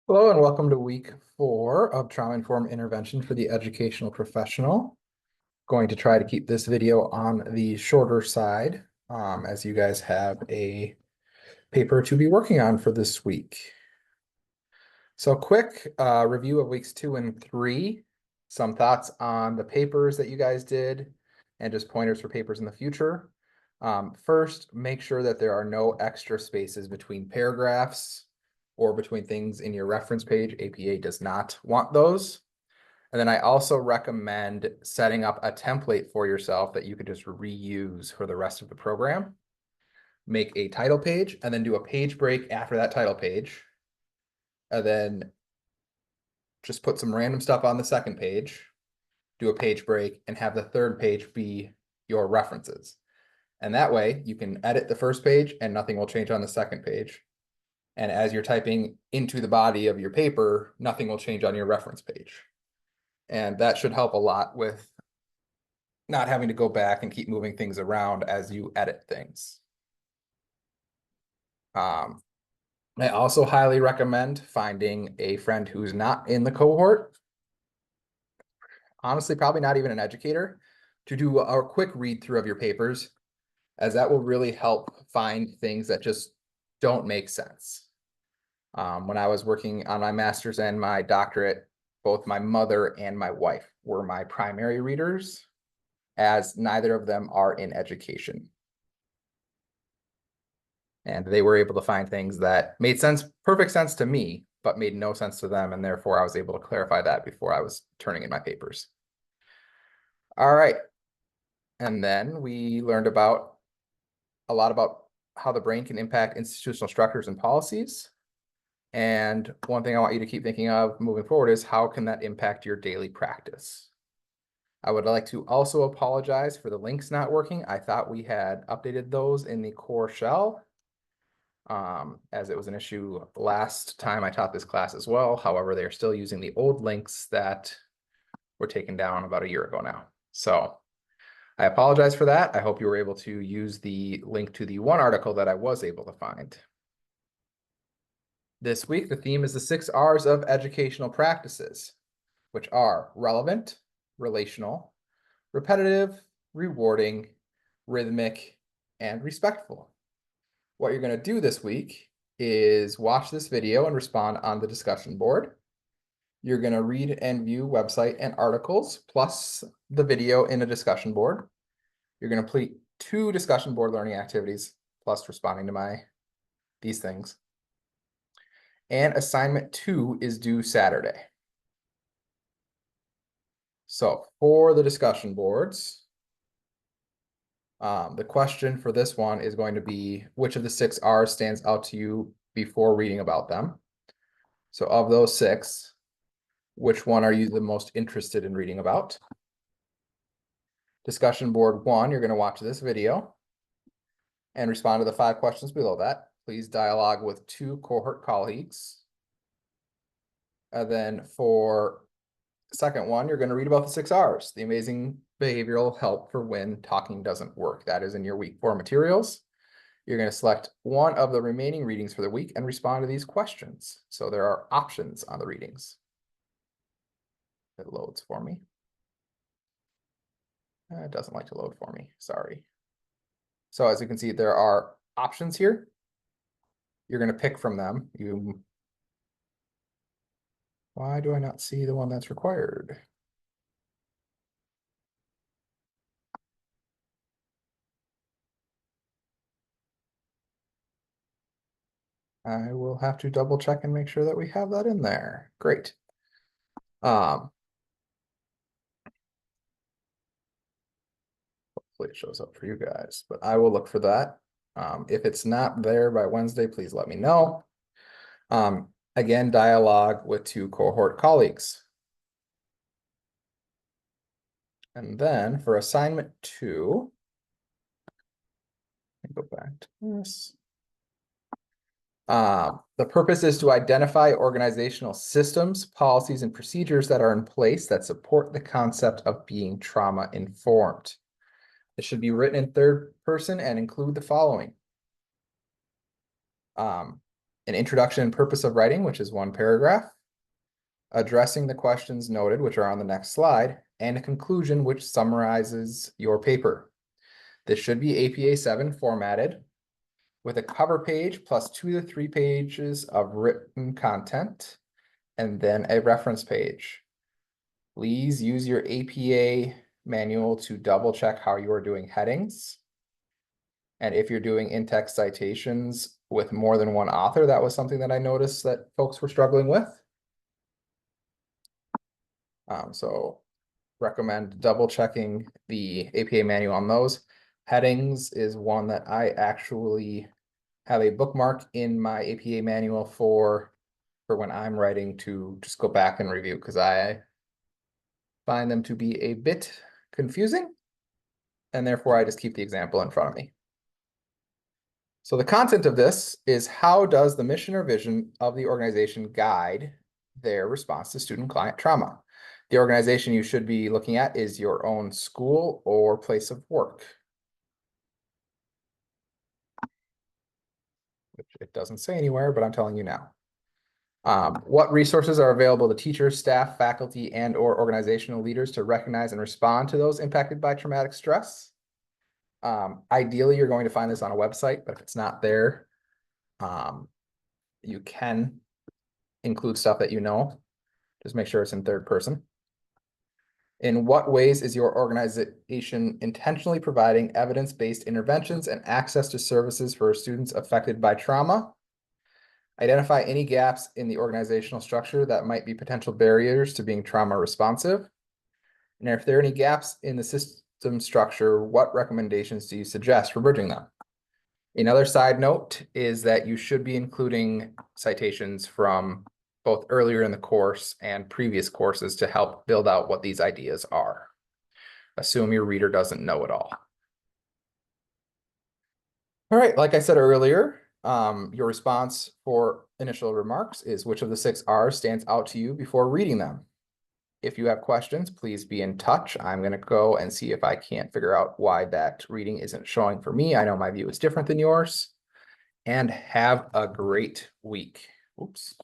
Hello and welcome to week 4 of trauma-informed intervention for the educational professional. Going to try to keep this video on the shorter side, as you guys have a paper to be working on for this week. So quick review of weeks 2 and 3, some thoughts on the papers that you guys did, and just pointers for papers in the future. First, make sure that there are no extra spaces between paragraphs or between things in your reference page. APA does not want those. And then I also recommend setting up a template for yourself that you could just reuse for the rest of the program. Make a title page and then do a page break after that title page. And then just put some random stuff on the second page, do a page break, and have the third page be your references. And that way you can edit the first page and nothing will change on the second page. And as you're typing into the body of your paper, nothing will change on your reference page. And that should help a lot with not having to go back and keep moving things around as you edit things. I also highly recommend finding a friend who's not in the cohort, honestly, probably not even an educator, to do a quick read through of your papers, as that will really help find things that just don't make sense. When I was working on my master's and my doctorate, both my mother and my wife were my primary readers, as neither of them are in education. And they were able to find things that made sense, perfect sense to me, but made no sense to them. And therefore I was able to clarify that before I was turning in my papers. All right. And then we learned about a lot about how the brain can impact institutional structures and policies. And one thing I want you to keep thinking of moving forward is how can that impact your daily practice? I would like to also apologize for the links not working. I thought we had updated those in the core shell, as it was an issue last time I taught this class as well. However, they're still using the old links that were taken down about a year ago now. So I apologize for that. I hope you were able to use the link to the one article that I was able to find. This week, the theme is the 6 R's of educational practices, which are relevant, relational, repetitive, rewarding, rhythmic, and respectful. What you're going to do this week is watch this video and respond on the discussion board. You're going to read and view website and articles, plus the video in a discussion board. You're going to complete 2 discussion board learning activities, plus responding to these things. And assignment 2 is due Saturday. So for the discussion boards, the question for this one is going to be, which of the 6 R's stands out to you before reading about them? So of those 6, which one are you the most interested in reading about? Discussion board 1, you're going to watch this video and respond to the 5 questions below that. Please dialogue with 2 cohort colleagues. And then for the second one, you're going to read about the 6 R's, the amazing behavioral help for when talking doesn't work. That is in your week 4 materials. You're going to select one of the remaining readings for the week and respond to these questions. So there are options on the readings. It loads for me. It doesn't like to load for me, sorry. So as you can see, there are options here. You're going to pick from them. Why do I not see the one that's required? I will have to double check and make sure that we have that in there. Great. Hopefully it shows up for you guys, but I will look for that. If it's not there by Wednesday, please let me know. Again, dialogue with 2 cohort colleagues. And then for assignment 2, go back to this. The purpose is to identify organizational systems, policies, and procedures that are in place that support the concept of being trauma informed. It should be written in 3rd person and include the following. an introduction and purpose of writing, which is 1 paragraph, addressing the questions noted, which are on the next slide, and a conclusion which summarizes your paper. This should be APA 7 formatted with a cover page plus 2 to 3 pages of written content, and then a reference page. Please use your APA manual to double check how you are doing headings. And if you're doing in-text citations with more than one author, that was something that I noticed that folks were struggling with. So recommend double checking the APA manual on those. Headings is one that I actually have a bookmark in my APA manual for when I'm writing to just go back and review, because I find them to be a bit confusing, and therefore I just keep the example in front of me. So the content of this is, how does the mission or vision of the organization guide their response to student-client trauma? The organization you should be looking at is your own school or place of work, which it doesn't say anywhere, but I'm telling you now. What resources are available to teachers, staff, faculty, and or organizational leaders to recognize and respond to those impacted by traumatic stress? Ideally, you're going to find this on a website, but if it's not there, you can include stuff that you know. Just make sure it's in third person. In what ways is your organization intentionally providing evidence-based interventions and access to services for students affected by trauma? Identify any gaps in the organizational structure that might be potential barriers to being trauma responsive. And if there are any gaps in the system structure, what recommendations do you suggest for bridging them? Another side note is that you should be including citations from both earlier in the course and previous courses to help build out what these ideas are. Assume your reader doesn't know it all. All right, like I said earlier, your response for initial remarks is, which of the 6 R's stands out to you before reading them? If you have questions, please be in touch. I'm going to go and see if I can't figure out why that reading isn't showing for me. I know my view is different than yours. And have a great week. Oops.